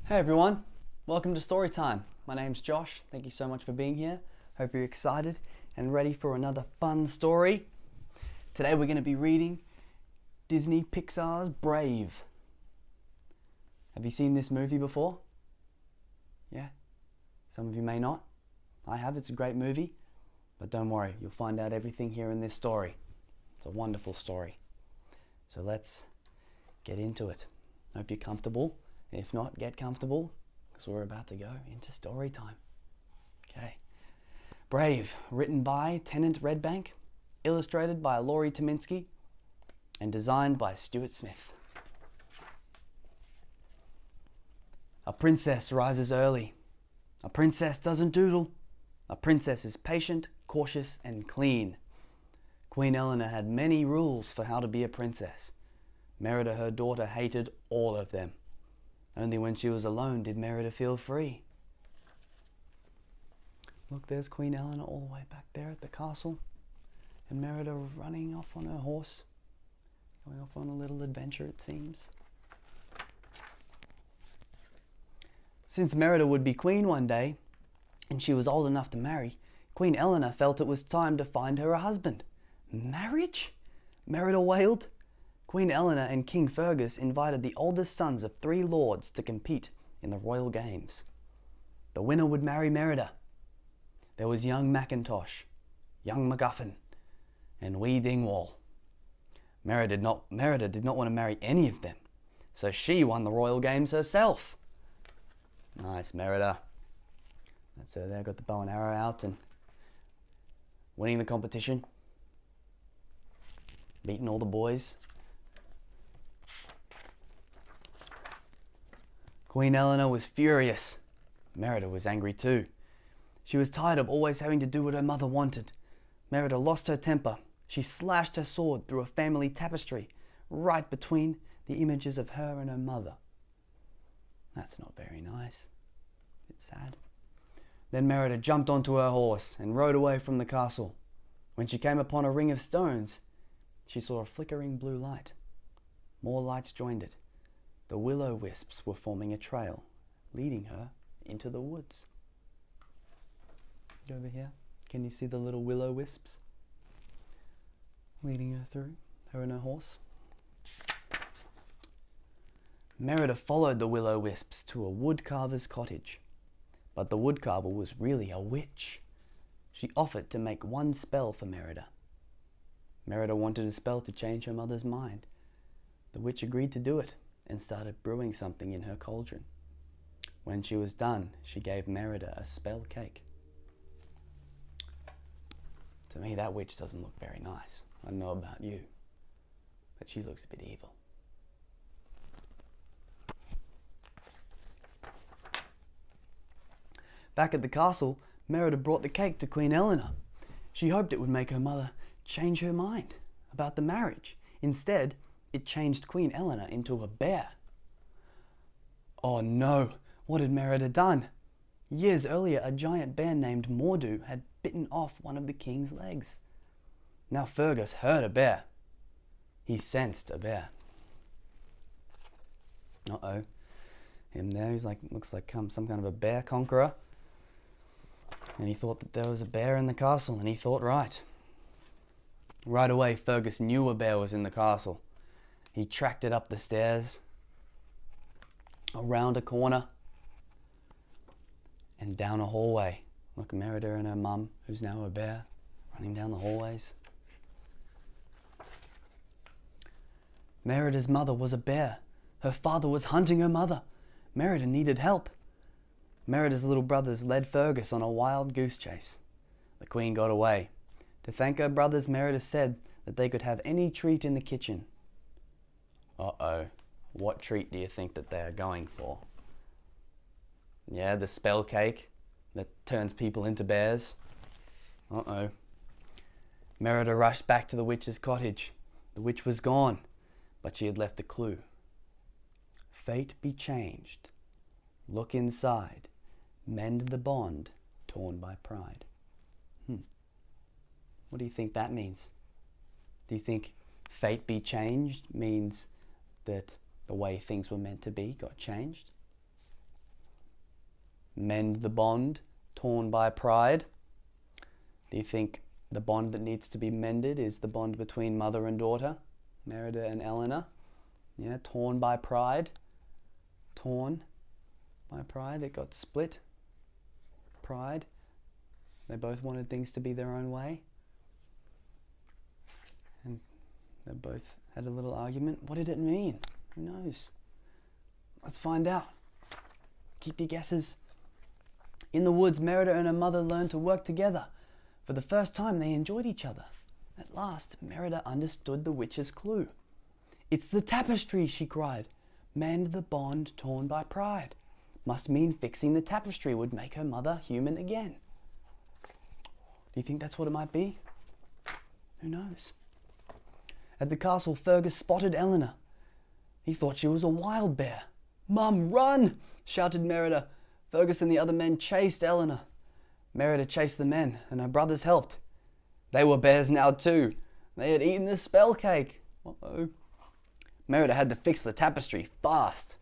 Hey everyone, welcome to Storytime. My name's Josh. Thank you so much for being here. Hope you're excited and ready for another fun story. Today we're going to be reading Disney Pixar's Brave. Have you seen this movie before? Yeah? Some of you may not. I have. It's a great movie. But don't worry, you'll find out everything here in this story. It's a wonderful story. So let's get into it. Hope you're comfortable. If not, get comfortable, because we're about to go into story time. Okay. Brave, written by Tennant Redbank, illustrated by Laurie Tominski, and designed by Stuart Smith. A princess rises early. A princess doesn't doodle. A princess is patient, cautious, and clean. Queen Eleanor had many rules for how to be a princess. Merida, her daughter, hated all of them. Only when she was alone did Merida feel free. Look, there's Queen Eleanor all the way back there at the castle. And Merida running off on her horse. Going off on a little adventure, it seems. Since Merida would be queen one day, and she was old enough to marry, Queen Eleanor felt it was time to find her a husband. Marriage? Merida wailed. Queen Eleanor and King Fergus invited the oldest sons of 3 lords to compete in the royal games. The winner would marry Merida. There was young Mackintosh, young MacGuffin, and wee Dingwall. Merida did not want to marry any of them, so she won the royal games herself. Nice, Merida. That's her there, got the bow and arrow out and winning the competition. Beating all the boys. Queen Eleanor was furious. Merida was angry too. She was tired of always having to do what her mother wanted. Merida lost her temper. She slashed her sword through a family tapestry, right between the images of her and her mother. That's not very nice. It's sad. Then Merida jumped onto her horse and rode away from the castle. When she came upon a ring of stones, she saw a flickering blue light. More lights joined it. The will-o'-wisps were forming a trail, leading her into the woods. Over here, can you see the little will-o'-wisps? Leading her through, her and her horse. Merida followed the will-o'-wisps to a woodcarver's cottage. But the woodcarver was really a witch. She offered to make one spell for Merida. Merida wanted a spell to change her mother's mind. The witch agreed to do it and started brewing something in her cauldron. When she was done, she gave Merida a spell cake. To me, that witch doesn't look very nice. I don't know about you, but she looks a bit evil. Back at the castle, Merida brought the cake to Queen Eleanor. She hoped it would make her mother change her mind about the marriage. Instead, it changed Queen Eleanor into a bear. Oh no, what had Merida done? Years earlier, a giant bear named Mordu had bitten off one of the king's legs. Now Fergus heard a bear. He sensed a bear. Uh-oh. Him there, he's like, looks like some kind of a bear conqueror. And he thought that there was a bear in the castle, and he thought right. Right away, Fergus knew a bear was in the castle. He tracked it up the stairs, around a corner, and down a hallway. Look, Merida and her mum, who's now a bear, running down the hallways. Merida's mother was a bear. Her father was hunting her mother. Merida needed help. Merida's little brothers led Fergus on a wild goose chase. The queen got away. To thank her brothers, Merida said that they could have any treat in the kitchen. Uh-oh. What treat do you think that they are going for? Yeah, the spell cake that turns people into bears. Uh-oh. Merida rushed back to the witch's cottage. The witch was gone, but she had left a clue. Fate be changed. Look inside. Mend the bond torn by pride. What do you think that means? Do you think fate be changed means that the way things were meant to be got changed? mend the bond torn by pride? Do you think the bond that needs to be mended is the bond between mother and daughter, Merida and Eleanor? Yeah, torn by pride. Torn by pride. It got split. Pride. They both wanted things to be their own way. And they both had a little argument. What did it mean? Who knows? Let's find out. Keep your guesses. In the woods, Merida and her mother learned to work together. For the first time, they enjoyed each other. At last, Merida understood the witch's clue. "It's the tapestry," she cried. "Mend the bond torn by pride." Must mean fixing the tapestry would make her mother human again. Do you think that's what it might be? Who knows? At the castle, Fergus spotted Eleanor. He thought she was a wild bear. "Mum, run!" shouted Merida. Fergus and the other men chased Eleanor. Merida chased the men, and her brothers helped. They were bears now too. They had eaten the spell cake. Uh-oh. Merida had to fix the tapestry fast.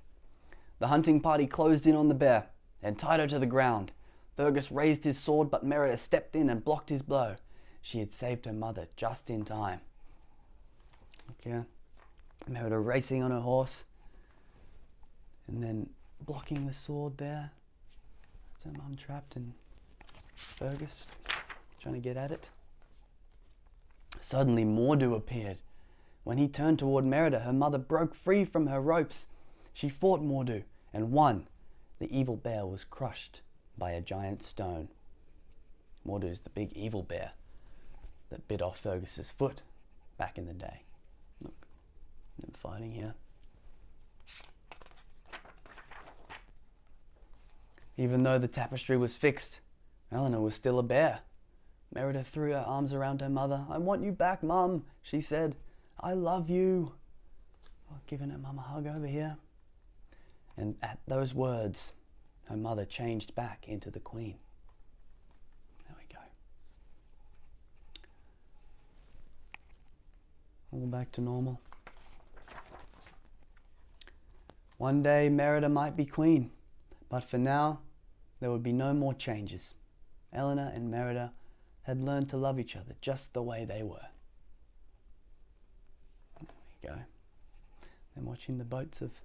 The hunting party closed in on the bear and tied her to the ground. Fergus raised his sword, but Merida stepped in and blocked his blow. She had saved her mother just in time. Okay. Merida racing on her horse and then blocking the sword there. That's her mum trapped and Fergus trying to get at it. Suddenly Mordu appeared. When he turned toward Merida, her mother broke free from her ropes. She fought Mordu and won. The evil bear was crushed by a giant stone. Mordu's the big evil bear that bit off Fergus's foot back in the day. Look, them fighting here. Even though the tapestry was fixed, Eleanor was still a bear. Merida threw her arms around her mother. "I want you back, Mum," she said. "I love you." Oh, giving her mum a hug over here. And at those words, her mother changed back into the queen. There we go. All back to normal. One day Merida might be queen, but for now, there would be no more changes. Eleanor and Merida had learned to love each other just the way they were. There we go. Then watching the boats of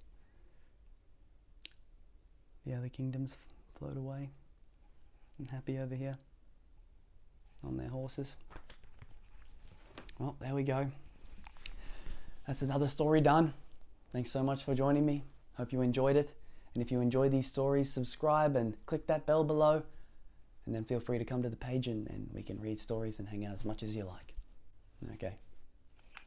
the other kingdoms float away and happy over here on their horses. Well, there we go. That's another story done. Thanks so much for joining me. Hope you enjoyed it. And if you enjoy these stories, subscribe and click that bell below. And then feel free to come to the page and we can read stories and hang out as much as you like. Okay.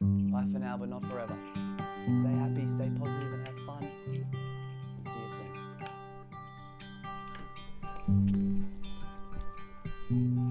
Bye for now, but not forever. Stay happy, stay positive, and have fun. And see you soon.